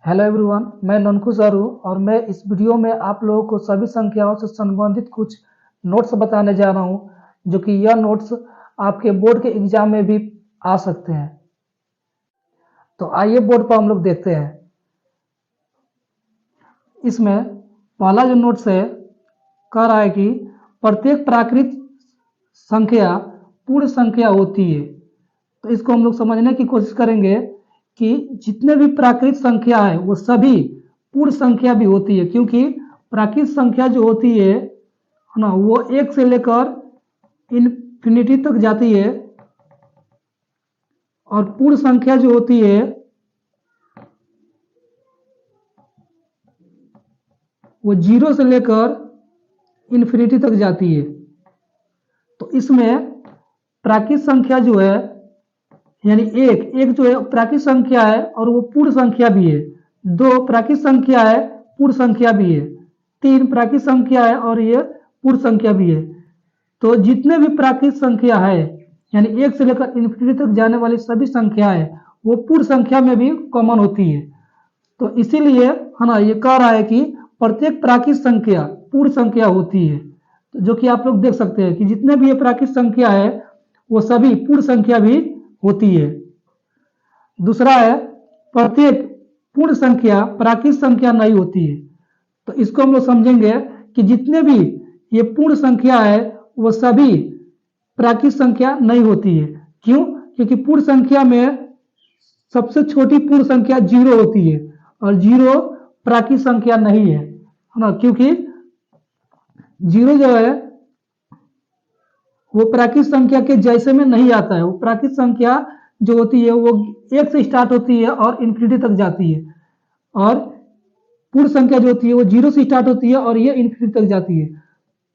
Hello everyone, मैं Nanku sir हूँ और मैं इस वीडियो में आप लोगों को सभी संख्याओं से संबंधित कुछ नोट्स बताने जा रहा हूँ, जो कि यह नोट्स आपके बोर्ड के एग्जाम में भी आ सकते हैं। तो आइए बोर्ड पर हम लोग देखते हैं। इसमें पहला जो नोट्स है कह रहा है कि प्रत्येक प्राकृत संख्या पूर्ण संख्या होती है। तो इसको हम लोग समझने की कोशिश करेंगे कि जितने भी प्राकृत संख्या है वो सभी पूर्ण संख्या भी होती है, क्योंकि प्राकृत संख्या जो होती है ना, वो एक से लेकर इन्फिनिटी तक जाती है और पूर्ण संख्या जो होती है वो 0 से लेकर इन्फिनिटी तक जाती है। तो इसमें प्राकृत संख्या जो है यानी एक जो है प्राकृत संख्या है और वो पूर्ण संख्या भी है। 2 प्राकृत संख्या है, पूर्ण संख्या भी है। 3 प्राकृत संख्या है और ये पूर्ण संख्या भी है। तो जितने भी प्राकृत संख्या है यानी 1 से लेकर इन्फिनिटी तक जाने वाली सभी संख्या है वो पूर्ण संख्या में भी कॉमन होती है। तो इसीलिए है ना, ये कह रहा है कि प्रत्येक प्राकृत संख्या पूर्ण संख्या होती है। तो जो कि आप लोग देख सकते हैं कि जितने भी ये प्राकृत संख्या है वो सभी पूर्ण संख्या भी होती है। दूसरा है प्रत्येक पूर्ण संख्या प्राकृत संख्या नहीं होती है। तो इसको हम लोग समझेंगे कि जितने भी ये पूर्ण संख्या है वो सभी प्राकृत संख्या नहीं होती है। क्यों? क्योंकि पूर्ण संख्या में सबसे छोटी पूर्ण संख्या 0 होती है और 0 प्राकृत संख्या नहीं है ना, क्योंकि 0 जो है वो प्राकृत संख्या के जैसे में नहीं आता है। वो प्राकृत संख्या जो होती है वो 1 से स्टार्ट होती है और इन्फिनिटी तक जाती है, और पूर्ण संख्या जो होती है वो 0 से स्टार्ट होती है और ये इन्फिनिटी तक जाती है।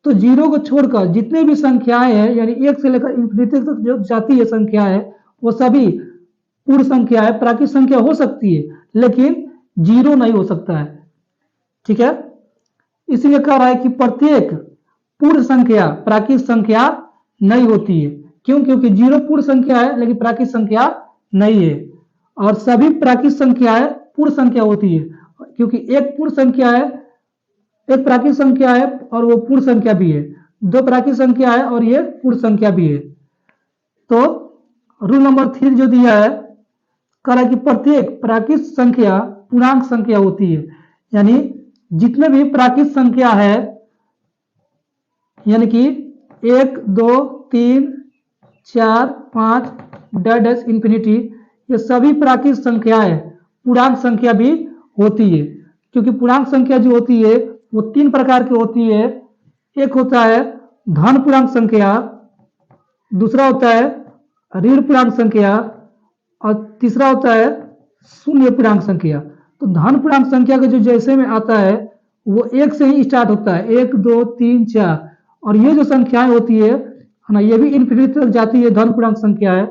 तो 0 को छोड़कर जितने भी संख्याएं हैं यानी 1 से लेकर इन्फिनिटी तक जो जाती है संख्या है वो सभी पूर्ण संख्या है, प्राकृत संख्या हो सकती है लेकिन 0 नहीं हो सकता है। ठीक है, इसलिए कह रहा है कि प्रत्येक पूर्ण संख्या प्राकृत संख्या नहीं होती है। क्यों? क्योंकि 0 पूर्ण संख्या है लेकिन प्राकृत संख्या नहीं है, और सभी प्राकृत संख्याएं पूर्ण संख्या होती है, क्योंकि एक पूर्ण संख्या है, एक प्राकृत संख्या है और वो पूर्ण संख्या भी है। 2 प्राकृत संख्या है और ये पूर्ण संख्या भी है। तो रूल नंबर 3 जो दिया है कह रहा है कि प्रत्येक प्राकृत संख्या पूर्णांक संख्या होती है। यानी जितने भी प्राकृत संख्या है यानी कि 1 2 3 4 5 डैश इन्फिनिटी, ये सभी प्राकृत संख्याएं पूर्णांक संख्या भी होती है। क्योंकि पूर्णांक संख्या जो होती है वो 3 प्रकार की होती है। एक होता है धन पूर्णांक संख्या, दूसरा होता है ऋण पूर्णांक संख्या और तीसरा होता है शून्य पूर्णांक संख्या। तो धन पूर्णांक संख्या के जो जैसे में आता है वो 1 से ही स्टार्ट होता है, 1 2 3 4, और ये जो संख्याएं होती है ना, ये भी इन्फिनिटी तक जाती है, धन पूर्णांक संख्या है।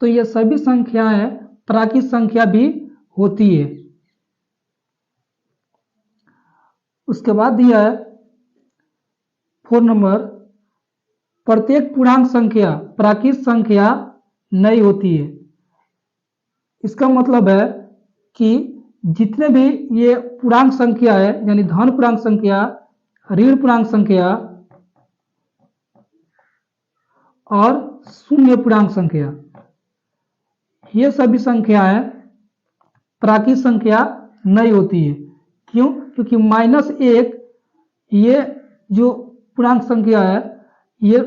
तो ये सभी संख्याएं प्राकृत संख्या भी होती है। उसके बाद दिया है 4 नंबर, प्रत्येक पूर्णांक संख्या प्राकृत संख्या नहीं होती है। इसका मतलब है कि जितने भी ये पूर्णांक संख्या है यानी धन पूर्णांक संख्या, ऋण पूर्णांक संख्या और शून्य पूर्णांक संख्या, ये सभी संख्याएं प्राकृत संख्या नहीं होती है। क्यों? क्योंकि -1 ये जो पूर्णांक संख्या है ये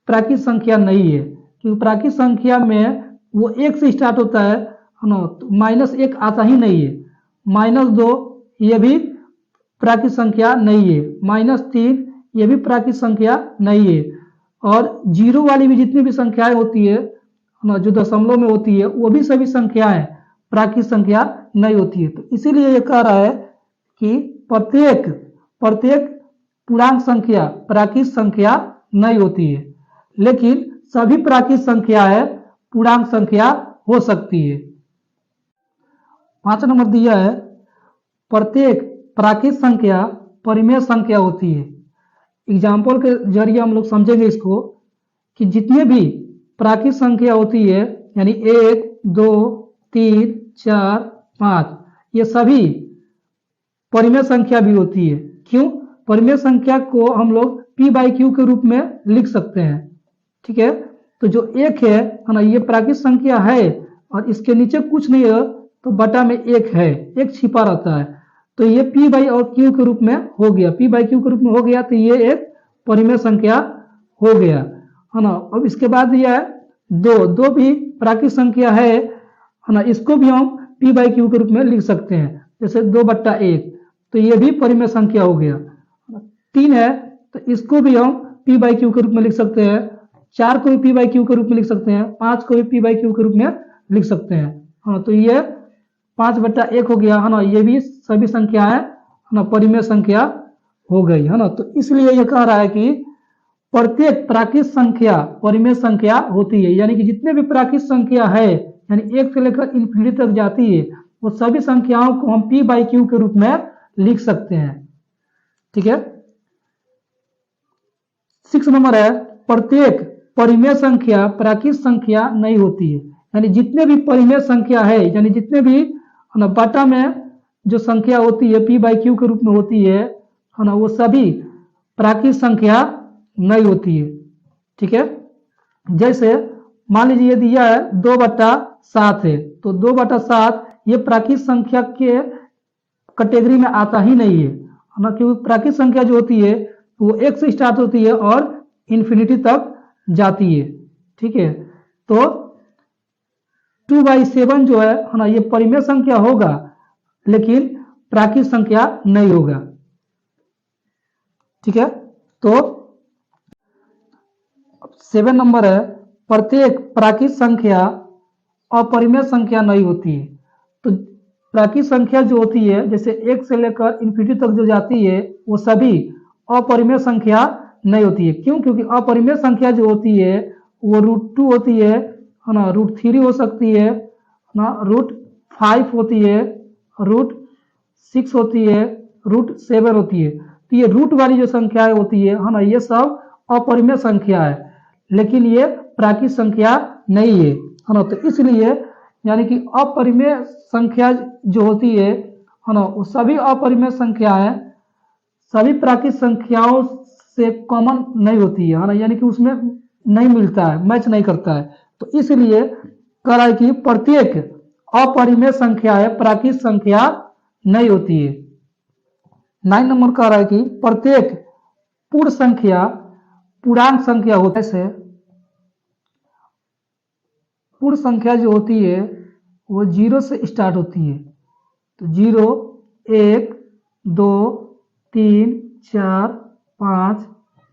प्राकृत संख्या नहीं है, क्योंकि प्राकृत संख्या में वो 1 से स्टार्ट होता है ना, तो -1 आता ही नहीं है। -2 ये भी प्राकृत संख्या नहीं है, -3 ये भी प्राकृत संख्या नहीं है, और 0 वाली भी जितनी भी संख्याएं होती है ना, जो दशमलव में होती है, वो भी सभी संख्याएं प्राकृत संख्या नहीं होती है। तो इसीलिए ये कह रहा है कि प्रत्येक पूर्णांक संख्या प्राकृत संख्या नहीं होती है, लेकिन सभी प्राकृत संख्याएं पूर्णांक संख्या हो सकती है। 5 नंबर दिया है प्रत्येक प्राकृत संख्या परिमेय संख्या होती है। एग्जाम्पल के जरिए हम लोग समझेंगे इसको कि जितने भी प्राकृत संख्या होती है यानी 1 2 3 4 5, ये सभी परिमेय संख्या भी होती है। क्यों? परिमेय संख्या को हम लोग p बाई क्यू के रूप में लिख सकते हैं। ठीक है, तो जो एक है ना, ये प्राकृत संख्या है और इसके नीचे कुछ नहीं है तो बटा में एक है, एक छिपा रहता है, तो ये p बाई और q के रूप में हो गया, p बाई क्यू के रूप में हो गया, तो ये एक परिमेय संख्या हो गया, है ना। अब इसके बाद यह है दो भी प्राकृत संख्या है ना, इसको भी हम p बाई क्यू के रूप में लिख सकते हैं, जैसे 2/1, तो ये भी परिमेय संख्या हो गया। 3 है तो इसको भी हम p बाई क्यू के रूप में लिख सकते हैं, 4 को भी p बाई क्यू के रूप में लिख सकते हैं, 5 को भी p बाई क्यू के रूप में लिख सकते हैं, हाँ, तो ये 5/1 हो गया, है ना। ये भी सभी संख्याएं है ना परिमेय संख्या हो गई, है ना। तो इसलिए ये कह रहा है कि प्रत्येक प्राकृत संख्या परिमेय संख्या होती है, यानी कि जितने भी प्राकृत संख्या है, यानी 1 से लेकर इन्फिनिटी तक जाती है, वो सभी संख्याओं को हम p बाई क्यू के रूप में लिख सकते हैं। ठीक है। 6 नंबर है, प्रत्येक परिमेय संख्या प्राकृत संख्या नहीं होती है, यानी जितने भी परिमेय संख्या है, यानी जितने भी है ना बटा में जो संख्या होती है p बाई क्यू के रूप में होती है ना, वो सभी प्राकृत संख्या नहीं होती है। ठीक है, जैसे मान लीजिए दिया है 2/7 है, तो 2/7 ये प्राकृत संख्या के कैटेगरी में आता ही नहीं है ना, क्योंकि प्राकृत संख्या जो होती है वो 1 से स्टार्ट होती है और इन्फिनिटी तक जाती है। ठीक है, तो 2/7 जो है ना, ये परिमेय संख्या होगा लेकिन प्राकृत संख्या नहीं होगा। ठीक है, तो 7 नंबर है, प्रत्येक प्राकृत संख्या अपरिमेय संख्या नहीं होती है। तो प्राकृत संख्या जो होती है, जैसे 1 से लेकर इन्फिनिटी तक जो जाती है, वो सभी अपरिमेय संख्या नहीं होती है। क्यों? क्योंकि अपरिमेय संख्या जो होती है वो √2 होती है ना, √3 हो सकती है ना, √5 होती है, √6 होती है, √7 होती है। तो ये रूट वाली जो संख्याएं होती है ना, ये सब अपरिमेय संख्या है, लेकिन ये प्राकृत संख्या नहीं है ना। तो इसलिए यानी कि अपरिमेय संख्या जो होती है ना, वो सभी अपरिमेय संख्याएं सभी प्राकृत संख्याओं से कॉमन नहीं होती है ना, यानी कि उसमें नहीं मिलता है, मैच नहीं करता है। तो इसलिए कह रहा है कि प्रत्येक अपरिमेय संख्या है प्राकृत संख्या नहीं होती है। 9 नंबर कह रहा है कि प्रत्येक पूर्ण संख्या पूर्णांक संख्या होता है। पूर्ण संख्या जो होती है वो 0 से स्टार्ट होती है, तो 0, 1, 2, 3, 4, 5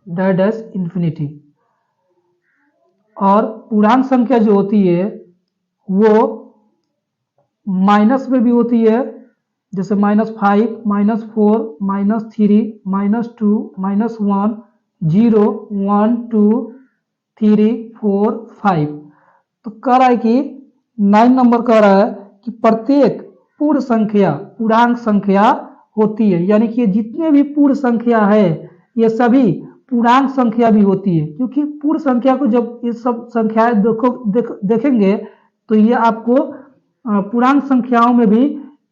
डैश इन्फिनिटी। और पूर्णांक संख्या जो होती है वो माइनस में भी होती है, जैसे -5, -4, -3, -2, -1, 0, 1, 2, 3, 4, 5। तो कह रहा है कि 9 नंबर कह रहा है कि प्रत्येक पूर्ण संख्या पूर्णांक संख्या होती है, यानी कि जितने भी पूर्ण संख्या है ये सभी पूर्णांक संख्या भी होती है। क्योंकि पूर्ण संख्या को जब ये सब संख्याएं देखेंगे तो ये आपको पूर्णांक संख्याओं में भी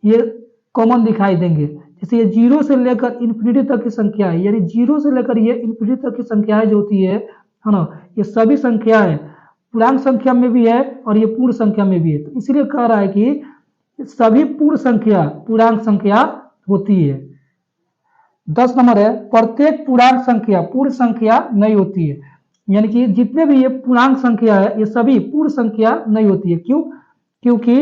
ये कॉमन दिखाई देंगे। जैसे ये 0 से लेकर इन्फिनिटी तक की संख्या है, यानी 0 से लेकर ये इन्फिनिटी तक की संख्याएं जो होती है ना, ये सभी संख्याएं पूर्णांक संख्या में भी है और ये पूर्ण संख्या में भी है। तो इसलिए कह रहा है कि सभी पूर्ण संख्या पूर्णांक संख्या होती है। 10 नंबर है, प्रत्येक पूर्णांक संख्या पूर्ण संख्या नहीं होती है, यानी कि जितने भी ये पूर्णांक संख्या है ये सभी पूर्ण संख्या नहीं होती है। क्यों? क्योंकि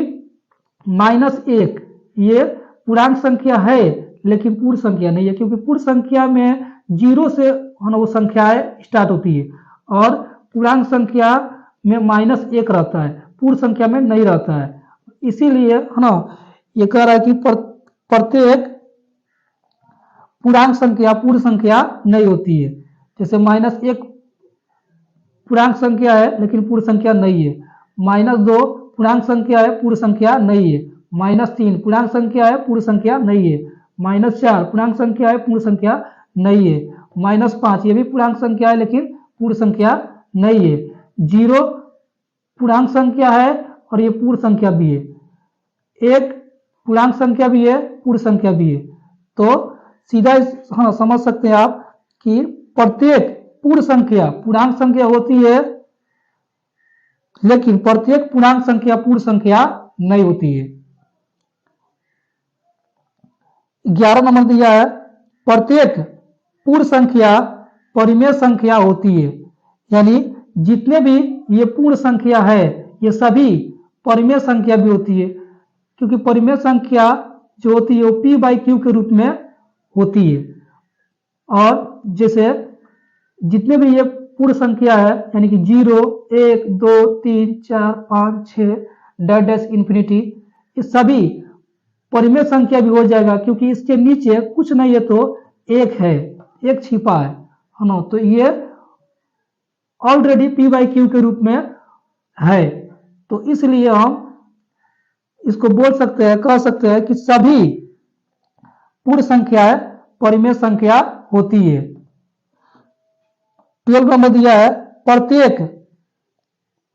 -1 ये पूर्णांक संख्या है लेकिन पूर्ण संख्या नहीं है, क्योंकि पूर्ण संख्या में 0 से वो संख्याएं स्टार्ट होती है और पूर्णांक संख्या में -1 रहता है, पूर्ण संख्या में नहीं रहता है। इसीलिए है ना ये कह रहा है कि प्रत्येक पूर्णांक संख्या पूर्ण संख्या नहीं होती है। जैसे -1 पूर्णांक संख्या है लेकिन पूर्ण संख्या नहीं है, -2 पूर्णांक संख्या है पूर्ण संख्या नहीं है, -3 पूर्णांक संख्या है पूर्ण संख्या नहीं है, -4 पूर्णांक संख्या है पूर्ण संख्या नहीं है, -5 ये भी पूर्णांक संख्या है लेकिन पूर्ण संख्या नहीं है, 0 पूर्णांक संख्या है और ये पूर्ण संख्या भी है, 1 पूर्णांक संख्या भी है, पूर्ण संख्या भी है। तो सीधा हाँ समझ सकते हैं आप कि प्रत्येक पूर्ण संख्या पूर्णांक संख्या होती है, लेकिन प्रत्येक पूर्णांक संख्या पूर्ण संख्या नहीं होती है। 11 नंबर दिया है, प्रत्येक पूर्ण संख्या परिमेय संख्या होती है। यानी जितने भी ये पूर्ण संख्या है ये सभी परिमेय संख्या भी होती है, क्योंकि परिमेय संख्या जो होती है वो p बाई क्यू के रूप में होती है। और जैसे जितने भी ये पूर्ण संख्या है यानी कि 0, 1, 2, 3, 4, 5, 6 डैश डैश इंफिनिटी, ये सभी परिमेय संख्या भी हो जाएगा, क्योंकि इसके नीचे कुछ नहीं है तो एक है, एक छिपा है ना। तो ये ऑलरेडी p बाई क्यू के रूप में है, तो इसलिए हम इसको बोल सकते हैं, कह सकते हैं कि सभी पूर्ण संख्याएं परिमेय संख्या होती है। 12 नंबर दिया है, प्रत्येक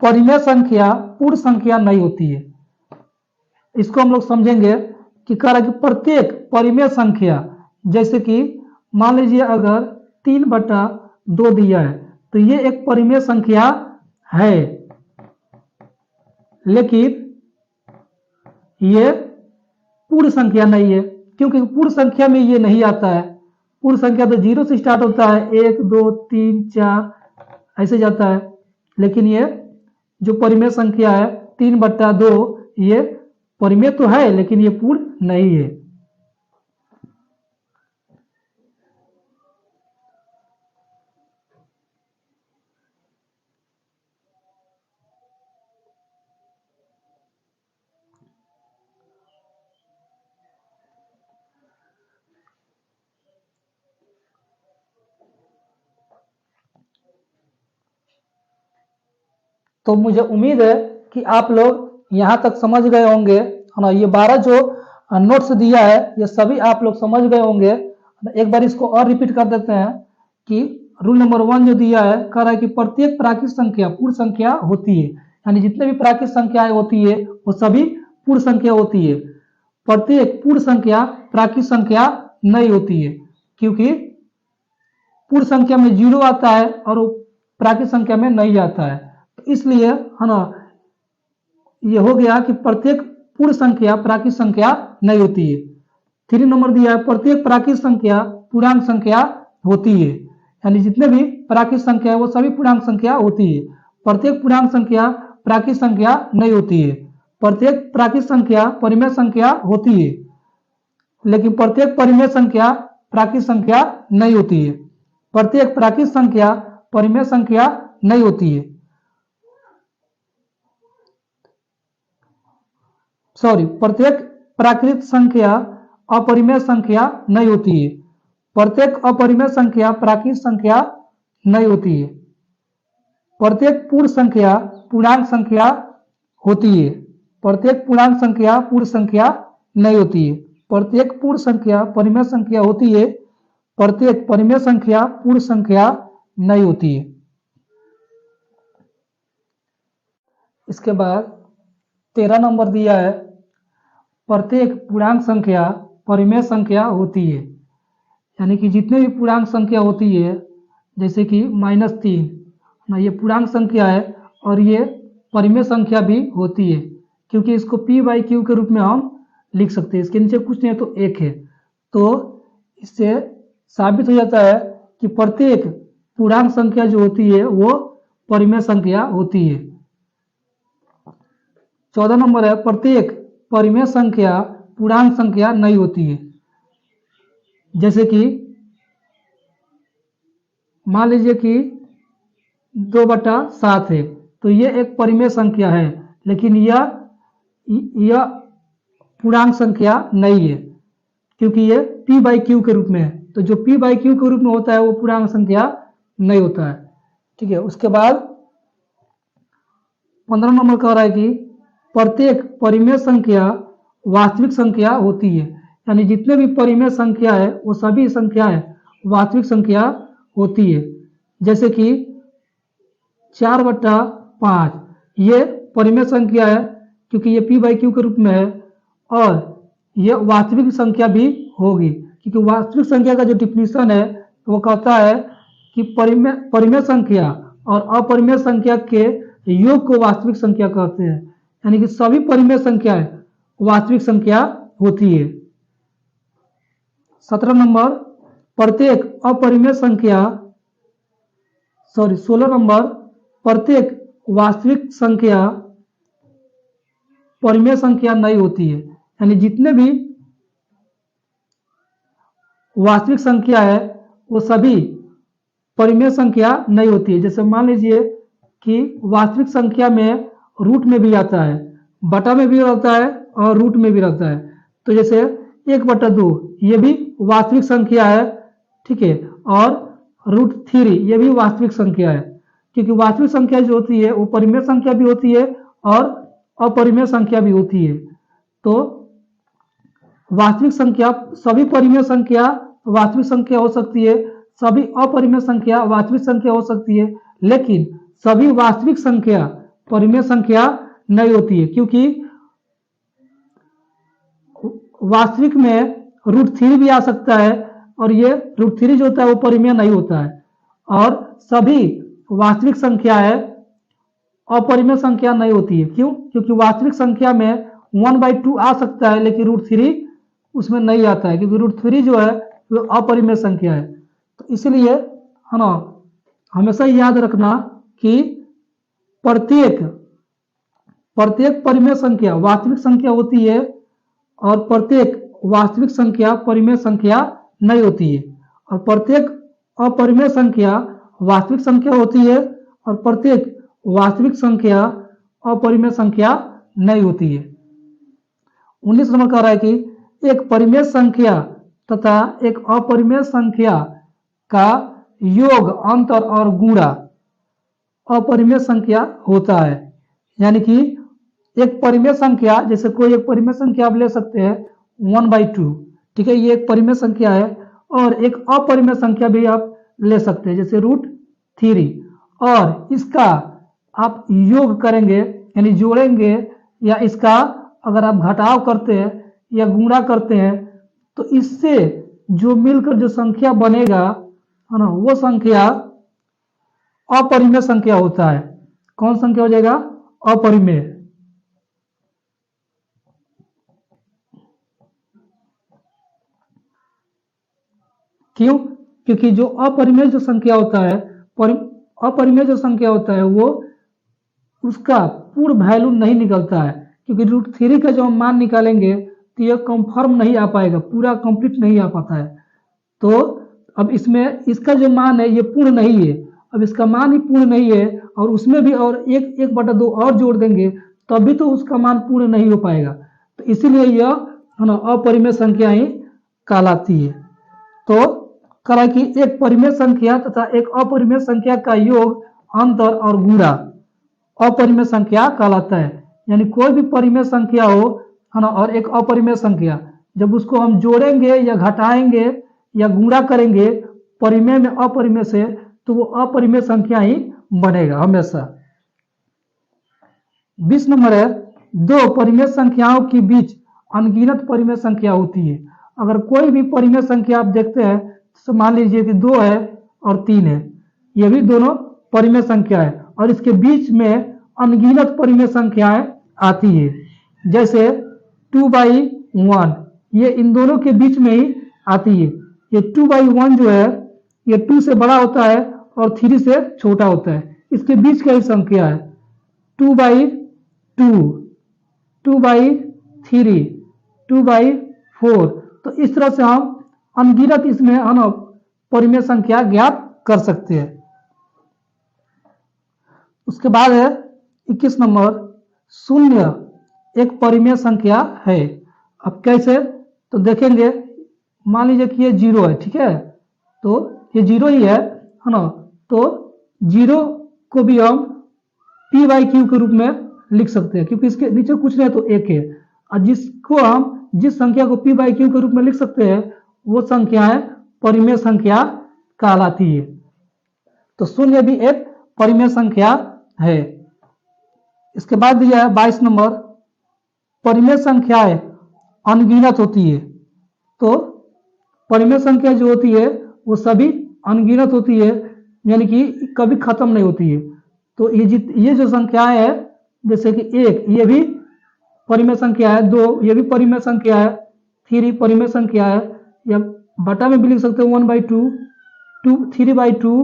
परिमेय संख्या पूर्ण संख्या नहीं होती है। इसको हम लोग समझेंगे कि कह रहा है कि प्रत्येक परिमेय संख्या, जैसे कि मान लीजिए अगर 3/2 दिया है तो ये एक परिमेय संख्या है, लेकिन ये पूर्ण संख्या नहीं है, क्योंकि पूर्ण संख्या में ये नहीं आता है। पूर्ण संख्या तो 0 से स्टार्ट होता है, 1, 2, 3, 4 ऐसे जाता है, लेकिन ये जो परिमेय संख्या है 3/2 ये परिमेय तो है लेकिन ये पूर्ण नहीं है। तो मुझे उम्मीद है कि आप लोग यहाँ तक समझ गए होंगे, है ना। ये 12 जो नोट्स दिया है ये सभी आप लोग समझ गए होंगे। एक बार इसको और रिपीट कर देते हैं कि रूल नंबर 1 जो दिया है, कह रहा है कि प्रत्येक प्राकृत संख्या पूर्ण संख्या होती है। यानी जितने भी प्राकृत संख्याएं होती है वो सभी पूर्ण संख्या होती है। प्रत्येक पूर्ण संख्या प्राकृत संख्या नहीं होती है, क्योंकि पूर्ण संख्या में 0 आता है और प्राकृत संख्या में नहीं आता है। इसलिए है ना, ये हो गया कि प्रत्येक पूर्ण संख्या प्राकृत संख्या नहीं होती है। 3 नंबर दिया है, प्रत्येक प्राकृत संख्या पूर्णांक संख्या होती है। यानी जितने भी प्राकृत संख्या है वो सभी पूर्णांक संख्या होती है। प्रत्येक पूर्णांक संख्या प्राकृत संख्या नहीं होती है। प्रत्येक प्राकृत संख्या परिमेय संख्या होती है, लेकिन प्रत्येक परिमेय संख्या प्राकृत संख्या नहीं होती है। प्रत्येक प्राकृत संख्या परिमेय संख्या नहीं होती है। प्रत्येक प्राकृत संख्या अपरिमेय संख्या नहीं होती है। प्रत्येक अपरिमेय संख्या प्राकृत संख्या नहीं होती है। प्रत्येक पूर्ण संख्या पूर्णांक संख्या होती है। प्रत्येक पूर्णांक संख्या पूर्ण संख्या नहीं होती है। प्रत्येक पूर्ण संख्या परिमेय संख्या होती है। प्रत्येक परिमेय संख्या पूर्ण संख्या नहीं होती है। इसके बाद 13 नंबर दिया है, प्रत्येक पूर्णांक संख्या परिमेय संख्या होती है। यानी कि जितने भी पूर्णांक संख्या होती है, जैसे कि -3 ना, ये पूर्णांक संख्या है और ये परिमेय संख्या भी होती है, क्योंकि इसको p बाई क्यू के रूप में हम लिख सकते हैं। इसके नीचे कुछ नहीं है तो 1 है। तो इससे साबित हो जाता है कि प्रत्येक पूर्णांक संख्या जो होती है वो परिमेय संख्या होती है। 14 नंबर है, प्रत्येक परिमेय संख्या पूर्णांक संख्या नहीं होती है। जैसे कि मान लीजिए कि 2/7 है तो ये एक परिमेय संख्या है, लेकिन यह पूर्णांक संख्या नहीं है, क्योंकि ये p बाई क्यू के रूप में है। तो जो p बाई क्यू के रूप में होता है वो पूर्णांक संख्या नहीं होता है। ठीक है। उसके बाद 15 नंबर कह रहा है कि प्रत्येक परिमेय संख्या वास्तविक संख्या होती है। यानी जितने भी परिमेय संख्या है वो सभी संख्याएं वास्तविक संख्या होती है। जैसे कि 4/5 ये परिमेय संख्या है, क्योंकि ये p बाई क्यू के रूप में है, और ये वास्तविक संख्या भी होगी, क्योंकि वास्तविक संख्या का जो डिफिनीशन है वो कहता है कि परिमेय संख्या और अपरिमेय संख्या के योग को वास्तविक संख्या कहते हैं, यानी कि सभी परिमेय संख्याएं वास्तविक संख्या होती है। 17 नंबर, प्रत्येक अपरिमेय संख्या 16 नंबर, प्रत्येक वास्तविक संख्या परिमेय संख्या नहीं होती है, यानी जितने भी वास्तविक संख्या है वो सभी परिमेय संख्या नहीं होती है। जैसे मान लीजिए कि वास्तविक संख्या में रूट में भी आता है, बटा में भी रहता है और रूट में भी रहता है। तो जैसे 1/2 ये भी वास्तविक संख्या है, ठीक है, और √3 ये भी वास्तविक संख्या है, क्योंकि वास्तविक संख्या जो होती है वो परिमेय संख्या भी होती है और अपरिमेय संख्या भी होती है। तो वास्तविक संख्या, सभी परिमेय संख्या वास्तविक संख्या हो सकती है, सभी अपरिमेय संख्या वास्तविक संख्या हो सकती है, लेकिन सभी वास्तविक संख्या परिमेय संख्या नहीं होती है, क्योंकि वास्तविक में √3 भी आ सकता है और ये √3 जो होता है वो परिमेय नहीं होता है। और सभी वास्तविक संख्याएं अपरिमेय संख्या नहीं होती है। क्यों? क्योंकि वास्तविक संख्या में 1/2 आ सकता है, लेकिन √3 उसमें नहीं आता है, क्योंकि √3 जो है वो अपरिमेय संख्या है। तो इसलिए है ना, हमेशा याद रखना कि प्रत्येक परिमेय संख्या वास्तविक संख्या होती है और प्रत्येक वास्तविक संख्या परिमेय संख्या नहीं होती है, और प्रत्येक अपरिमेय संख्या वास्तविक संख्या होती है और प्रत्येक वास्तविक संख्या अपरिमेय संख्या नहीं होती है। 19 नंबर कह रहा है कि एक परिमेय संख्या तथा एक अपरिमेय संख्या का योग, अंतर और गुणा अपरिमेय संख्या होता है। यानी कि एक परिमेय संख्या, जैसे कोई एक परिमेय संख्या आप ले सकते हैं 1/2, ठीक है, ये एक परिमेय संख्या है, और एक अपरिमेय संख्या भी आप ले सकते हैं जैसे √3, और इसका आप योग करेंगे यानी जोड़ेंगे, या इसका अगर आप घटाव करते हैं या गुणा करते हैं तो इससे जो मिलकर जो संख्या बनेगा है ना, वो संख्या अपरिमेय संख्या होता है। कौन संख्या हो जाएगा? अपरिमेय। क्यों? क्योंकि जो अपरिमेय जो संख्या होता है, अपरिमेय जो संख्या होता है वो उसका पूर्ण वैल्यू नहीं निकलता है, क्योंकि √3 का जो हम मान निकालेंगे तो यह कंफर्म नहीं आ पाएगा, पूरा कंप्लीट नहीं आ पाता है। तो अब इसमें इसका जो मान है ये पूर्ण नहीं है, अब इसका मान ही पूर्ण नहीं है और उसमें भी और 1/2 और जोड़ देंगे तभी तो उसका मान पूर्ण नहीं हो पाएगा। तो इसीलिए यह है ना अपरिमेय संख्या ही कहलाती है। तो कहा कि एक परिमेय संख्या तथा एक अपरिमेय संख्या का योग, अंतर और गुणा अपरिमेय संख्या कहलाता है। यानी कोई भी परिमेय संख्या हो है ना, और एक अपरिमेय संख्या, जब उसको हम जोड़ेंगे या घटाएंगे या गुणा करेंगे परिमेय में अपरिमेय से, तो वो अपरिमेय संख्या ही बनेगा हमेशा। 20 नंबर है, दो परिमेय संख्याओं के बीच अनगिनत परिमेय संख्या होती है। अगर कोई भी परिमेय संख्या आप देखते हैं तो मान लीजिए कि 2 है और 3 है, ये भी दोनों परिमेय संख्या है, और इसके बीच में अनगिनत परिमेय संख्याएं आती है, जैसे 2/1, ये इन दोनों के बीच में ही आती है। ये 2/1 जो है ये 2 से बड़ा होता है और 3 से छोटा होता है, इसके बीच का ही संख्या है 2/2, 2/3, 2/4। तो इस तरह से हम अनगिनत इसमें हम परिमेय संख्या ज्ञात कर सकते हैं। उसके बाद है 21 नंबर, शून्य एक परिमेय संख्या है। अब कैसे? तो देखेंगे, मान लीजिए कि ये 0 है, ठीक है, तो ये 0 ही है ना, तो 0 को भी हम p/q के रूप में लिख सकते हैं, क्योंकि इसके नीचे कुछ नहीं तो 1 है, और जिसको हम जिस संख्या को p/q के रूप में लिख सकते हैं वो संख्याएं परिमेय संख्या कहलाती है। तो शून्य भी एक परिमेय संख्या है। इसके बाद दिया है 22 नंबर, परिमेय संख्याएं अनगिनत होती है। तो परिमेय संख्या जो होती है वो सभी अनगिनत होती है, यानी कि कभी खत्म नहीं होती है। तो ये जो संख्याएं है, जैसे कि 1 ये भी परिमेय संख्या है, 2 ये भी परिमेय संख्या है, 3 परिमेय संख्या है, या बटा में भी लिख सकते हो 1/2, 3/2,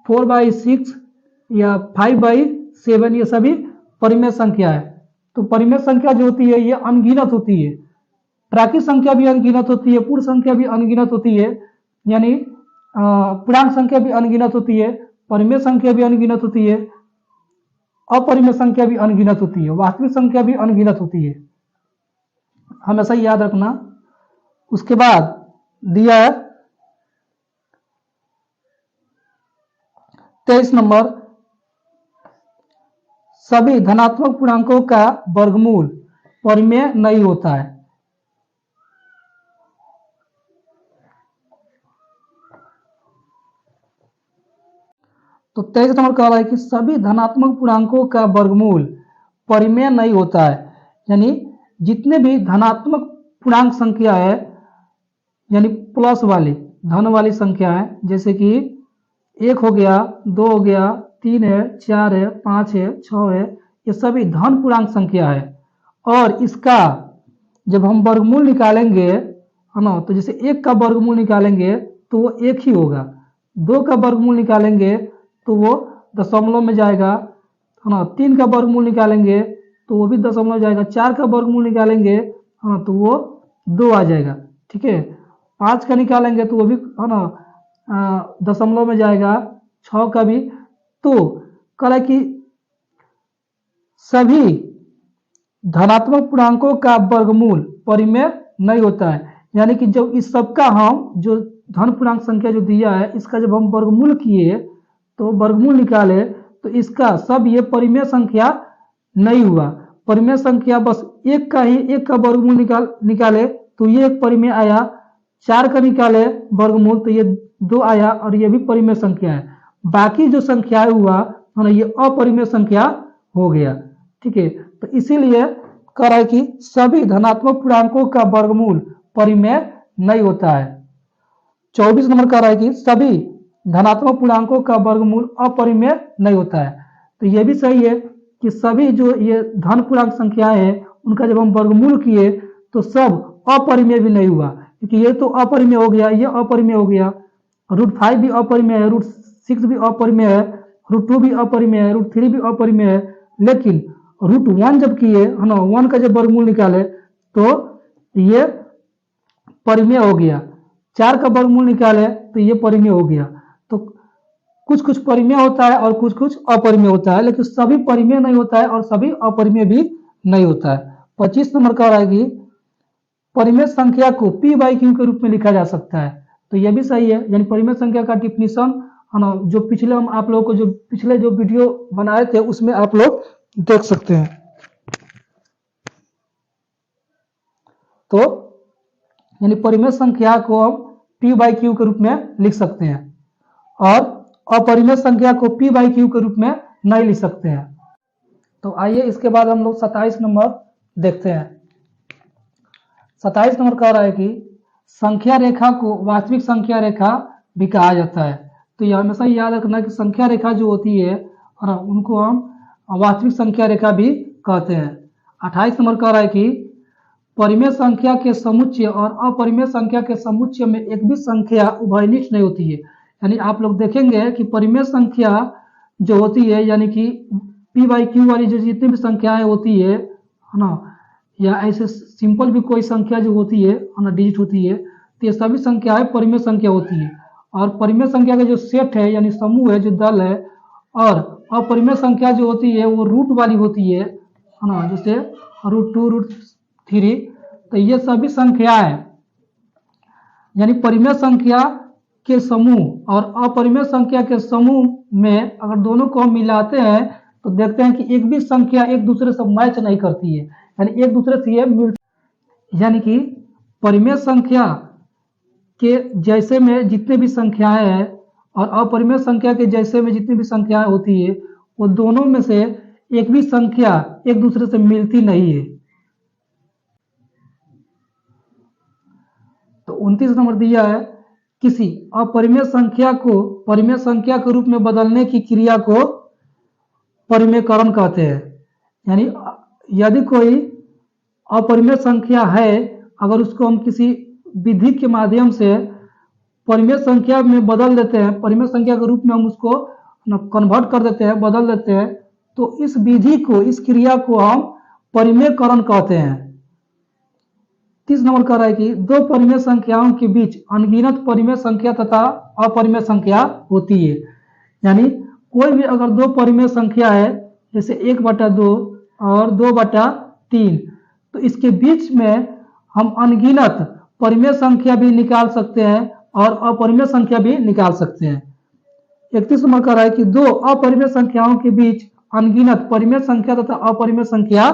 4/6 या 5/7, ये सभी परिमेय संख्या है। तो परिमेय संख्या जो होती है ये अनगिनत होती है। प्राकृत संख्या भी अनगिनत होती है, पूर्ण संख्या भी अनगिनत होती है, यानी पूर्णांक संख्या भी अनगिनत होती है, परिमेय संख्या भी अनगिनत होती है, अपरिमेय संख्या भी अनगिनत होती है, वास्तविक संख्या भी अनगिनत होती है, हमेशा याद रखना। उसके बाद दिया है 23 नंबर, सभी धनात्मक पूर्णांकों का वर्गमूल परिमेय नहीं होता है। तो 23 नंबर कह रहा है कि सभी धनात्मक पूर्णांकों का वर्गमूल परिमेय नहीं होता है, यानी जितने भी धनात्मक पूर्णांक संख्या है, यानी प्लस वाली धन वाली संख्या है, जैसे कि 1 हो गया, 2 हो गया, 3 है, 4 है, 5 है, 6 है, ये सभी धन पूर्णांक संख्या है। और इसका जब हम वर्गमूल निकालेंगे, है ना, तो जैसे 1 का वर्गमूल निकालेंगे तो वो 1 ही होगा, 2 का वर्गमूल निकालेंगे तो वो दशमलव में जाएगा, है ना, 3 का वर्गमूल निकालेंगे तो वो भी दशमलव जाएगा, 4 का वर्गमूल निकालेंगे, है ना, तो वो 2 आ जाएगा, ठीक है। 5 का निकालेंगे तो वो भी, है ना, दशमलव में जाएगा, 6 का भी। तो कह रहा है कि सभी धनात्मक पूर्णांकों का वर्गमूल परिमेय नहीं होता है, यानी कि जब इस सब का हम जो धन पूर्णांक संख्या जो दिया है इसका जब हम वर्गमूल किए तो वर्गमूल निकाले तो इसका सब ये परिमेय संख्या नहीं हुआ। परिमेय संख्या बस 1 का ही 1 का वर्गमूल निकाले तो ये एक परिमेय आया, 4 का निकाले वर्गमूल तो ये 2 आया और ये भी परिमेय संख्या है। बाकी जो संख्याएं हुआ है ना ये अपरिमेय संख्या हो गया, ठीक है। तो इसीलिए कह रहा है कि सभी धनात्मक पूर्णांकों का वर्गमूल परिमेय नहीं होता है। 24 नंबर कह रहा है कि सभी धनात्मक पूर्णांकों का वर्गमूल अपरिमेय नहीं होता है। तो यह भी सही है कि सभी जो ये धन पूर्णांक संख्याएं हैं उनका जब हम वर्गमूल किए तो सब अपरिमेय भी नहीं हुआ, क्योंकि ये तो अपरिमेय हो गया, ये अपरिमेय हो गया, √5 भी अपरिमेय है, √6 भी अपरिमेय है, √2 भी अपरिमेय है, √3 भी अपरिमेय है, लेकिन √1 जब किए, है ना, 1 का जब वर्गमूल निकाले तो ये परिमेय हो गया, 4 का वर्गमूल निकाले तो ये परिमेय हो गया। तो कुछ कुछ परिमेय होता है और कुछ कुछ अपरिमेय होता है, लेकिन सभी परिमेय नहीं होता है और सभी अपरिमेय भी नहीं होता है। 25 नंबर कह रहा है कि परिमेय संख्या को p/q के रूप में लिखा जा सकता है। तो यह भी सही है, यानी परिमेय संख्या का डिफिनीशन, है ना, जो पिछले हम आप लोगों को जो पिछले जो वीडियो बनाए थे उसमें आप लोग देख सकते हैं। तो यानी परिमेय संख्या को हम p/q के रूप में लिख सकते हैं और अपरिमेय संख्या को p/q के रूप में नहीं लिख सकते हैं। तो आइए इसके बाद हम लोग 27 नंबर देखते हैं। 27 नंबर कह रहा है कि संख्या रेखा को वास्तविक संख्या रेखा भी कहा जाता है। तो यह हमेशा याद रखना कि संख्या रेखा जो होती है उनको हम वास्तविक संख्या रेखा भी कहते हैं। 28 नंबर कह रहा है कि परिमेय संख्या के समुच्चय और अपरिमेय संख्या के समुच्चय में एक भी संख्या उभयनिष्ठ नहीं होती है। यानी आप लोग देखेंगे कि परिमेय संख्या जो होती है, यानी कि p/q वाली जो जितनी भी संख्याएं होती है ना, या ऐसे सिंपल भी कोई संख्या जो होती है ना, डिजिट होती है, तो ये सभी संख्याएं परिमेय संख्या होती है। और परिमेय संख्या का जो सेट है यानी समूह है, जो दल है, और अपरिमेय संख्या जो होती है वो रूट वाली होती है ना, जैसे √2, √3। तो ये सभी संख्याएं यानी परिमेय संख्या के समूह और अपरिमेय संख्या के समूह में अगर दोनों को हम मिलाते हैं तो देखते हैं कि एक भी संख्या एक दूसरे से मैच नहीं करती है, यानी एक दूसरे से ये यानी कि परिमेय संख्या के जैसे में जितने भी संख्याएं हैं और अपरिमेय संख्या के जैसे में जितनी भी संख्याएं होती है वो दोनों में से एक भी संख्या एक दूसरे से मिलती नहीं है। तो 29 नंबर दिया है, किसी अपरिमेय संख्या को परिमेय संख्या के रूप में बदलने की क्रिया को परिमेयकरण कहते हैं। यानी यदि कोई अपरिमेय संख्या है, अगर उसको हम किसी विधि के माध्यम से परिमेय संख्या में बदल देते हैं, परिमेय संख्या के रूप में हम उसको कन्वर्ट कर देते हैं, बदल देते हैं, तो इस विधि को, इस क्रिया को हम परिमेयकरण कहते हैं। 30 नंबर कह रहा है कि दो परिमेय संख्याओं के बीच अनगिनत परिमेय संख्या तथा अपरिमेय संख्या होती है। यानी कोई भी अगर दो परिमेय संख्या है, जैसे 1/2 और 2/3, तो इसके बीच में हम अनगिनत परिमेय संख्या भी निकाल सकते हैं और अपरिमेय संख्या भी निकाल सकते हैं। 31 नंबर कह रहा है कि दो अपरिमेय संख्याओं के बीच अनगिनत परिमेय संख्या तथा अपरिमेय संख्या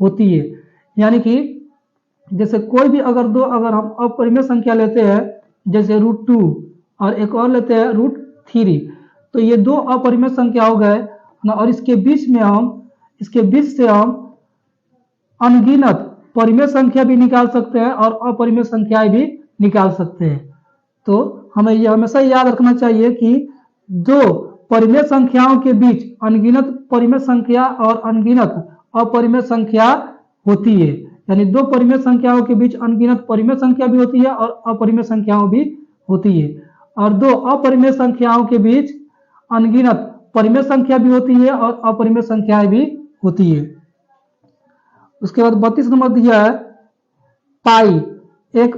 होती है। यानी कि जैसे कोई भी अगर हम अपरिमेय संख्या लेते हैं, जैसे √2 और एक और लेते हैं √3, तो ये दो अपरिमेय संख्या हो गए ना, और इसके बीच से हम अनगिनत परिमेय संख्या भी निकाल सकते हैं और अपरिमेय संख्याएं भी निकाल सकते हैं। तो हमें यह हमेशा याद रखना चाहिए कि दो परिमेय संख्याओं के बीच अनगिनत परिमेय संख्या और अनगिनत अपरिमेय संख्या होती है। यानी दो परिमेय संख्याओं के बीच अनगिनत परिमेय संख्या भी होती है और अपरिमेय संख्याओं भी होती है, और दो अपरिमेय संख्याओं के बीच अनगिनत परिमेय संख्या भी होती है और अपरिमेय संख्याएं भी होती है। उसके बाद 32 नंबर दिया है, पाई एक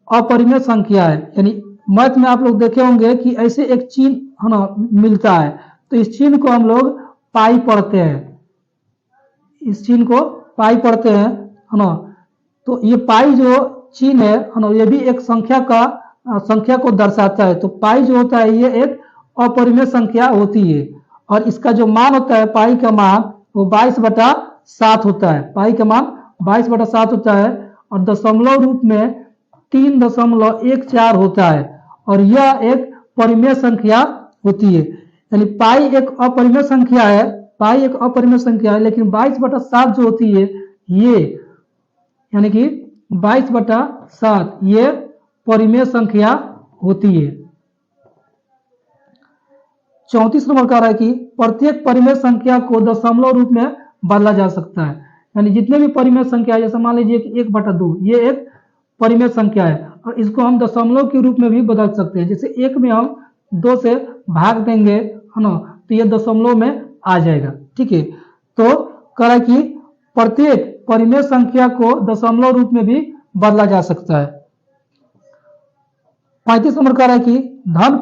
अपरिमेय संख्या है। यानी मैथ में आप लोग देखे होंगे कि ऐसे एक चिन्ह है ना मिलता है, तो इस चिन्ह को हम लोग पाई पढ़ते हैं, इस चिन्ह को पाई पढ़ते हैं, है ना। तो ये पाई जो चिन्ह है ना, ये भी एक संख्या को दर्शाता है। तो पाई जो होता है ये एक अपरिमेय संख्या होती है, और इसका जो मान होता है, पाई का मान, वो 22/7 होता है। पाई का मान 22/7 होता है, और दशमलव रूप में 3.14 होता है, और यह एक परिमेय संख्या होती है। यानी पाई एक अपरिमेय संख्या है, पाई एक अपरिमेय संख्या है, लेकिन 22/7 जो होती है ये, यानी कि 22/7 ये परिमेय संख्या होती है। 34 नंबर कह रहा है कि प्रत्येक परिमेय संख्या को दशमलव रूप में बदला जा सकता है। यानी जितने भी परिमेय संख्या, जैसे मान लीजिए कि 1/2 ये एक परिमेय संख्या है, और इसको हम दशमलव के रूप में भी बदल सकते हैं। जैसे 1 में हम 2 से भाग देंगे, है ना, तो ये दशमलव में आ जाएगा। ठीक है, तो कह रहा है कि प्रत्येक परिमेय संख्या को दशमलव रूप में भी बदला जा सकता है। 35 नंबर कह रहा है कि धन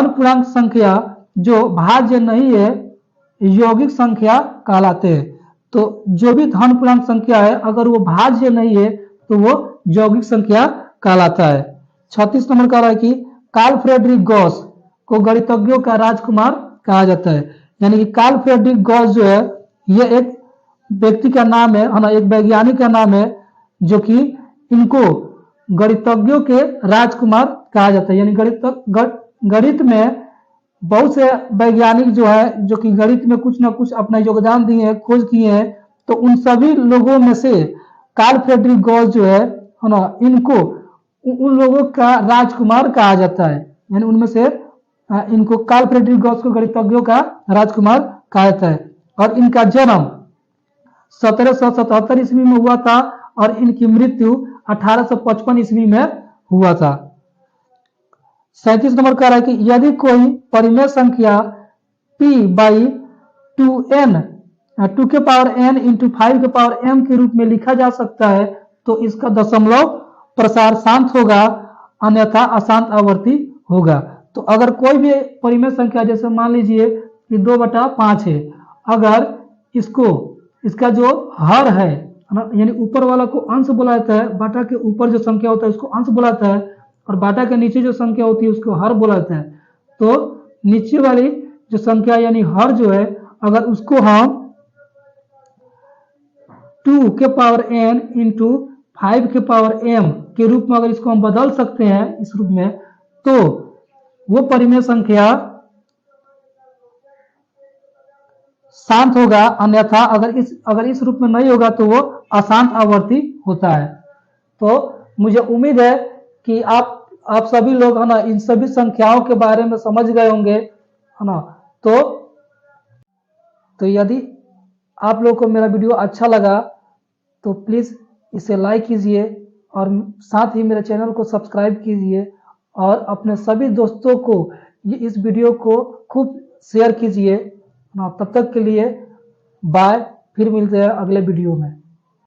पूर्णांक संख्या जो भाज्य नहीं है यौगिक संख्या कहलाते हैं। तो जो भी धन पूर्णांक संख्या है, अगर वो भाज्य नहीं है तो वो यौगिक संख्या कहलाता है। 36 नंबर कह रहा है कि कार्ल फ्रेडरिक गॉस को गणितज्ञों का राजकुमार कहा जाता है। यानी कि कार्ल फ्रेडरिक गॉस जो है, ये एक व्यक्ति का नाम है ना, एक वैज्ञानिक का नाम है, जो कि इनको गणितज्ञों के राजकुमार कहा जाता है। यानी गणित में बहुत से वैज्ञानिक जो है, जो कि गणित में कुछ ना कुछ अपना योगदान दिए हैं, खोज किए हैं, तो उन सभी लोगों में से कार्ल फ्रेडरिक गॉस जो है ना, इनको उन लोगों का राजकुमार कहा जाता है। यानी उनमें से इनको कार्ल फ्रेडरिक गॉस को गणितज्ञों का राजकुमार कहा जाता है। और इनका जन्म 1777 ईस्वी में हुआ था, और इनकी मृत्यु 1855 ईस्वी में हुआ था। 37 नंबर कह रहा है कि यदि कोई परिमेय संख्या p/2n 2 के पावर n इंटू 5 के पावर m के रूप में लिखा जा सकता है, तो इसका दशमलव प्रसार शांत होगा, अन्यथा अशांत आवर्ती होगा। तो अगर कोई भी परिमेय संख्या, जैसे मान लीजिए कि 2/5 है, अगर इसका जो हर है ना, यानी ऊपर वाला को अंश बोला जाता है, बाटा के ऊपर जो संख्या होता है उसको अंश बोला जाता है, और बाटा के नीचे जो संख्या होती है उसको हर बोला जाता है। तो नीचे वाली जो संख्या यानी हर जो है, अगर उसको हम 2 के पावर n इंटू 5 के पावर m के रूप में अगर इसको हम बदल सकते हैं इस रूप में, तो वो परिमेय संख्या शांत होगा, अन्यथा अगर इस रूप में नहीं होगा तो वो अशांत आवर्ती होता है। तो मुझे उम्मीद है कि आप सभी लोग है ना इन सभी संख्याओं के बारे में समझ गए होंगे, है ना। तो यदि आप लोगों को मेरा वीडियो अच्छा लगा तो प्लीज़ इसे लाइक कीजिए और साथ ही मेरे चैनल को सब्सक्राइब कीजिए और अपने सभी दोस्तों को इस वीडियो को खूब शेयर कीजिए ना। तब तक के लिए बाय, फिर मिलते हैं अगले वीडियो में।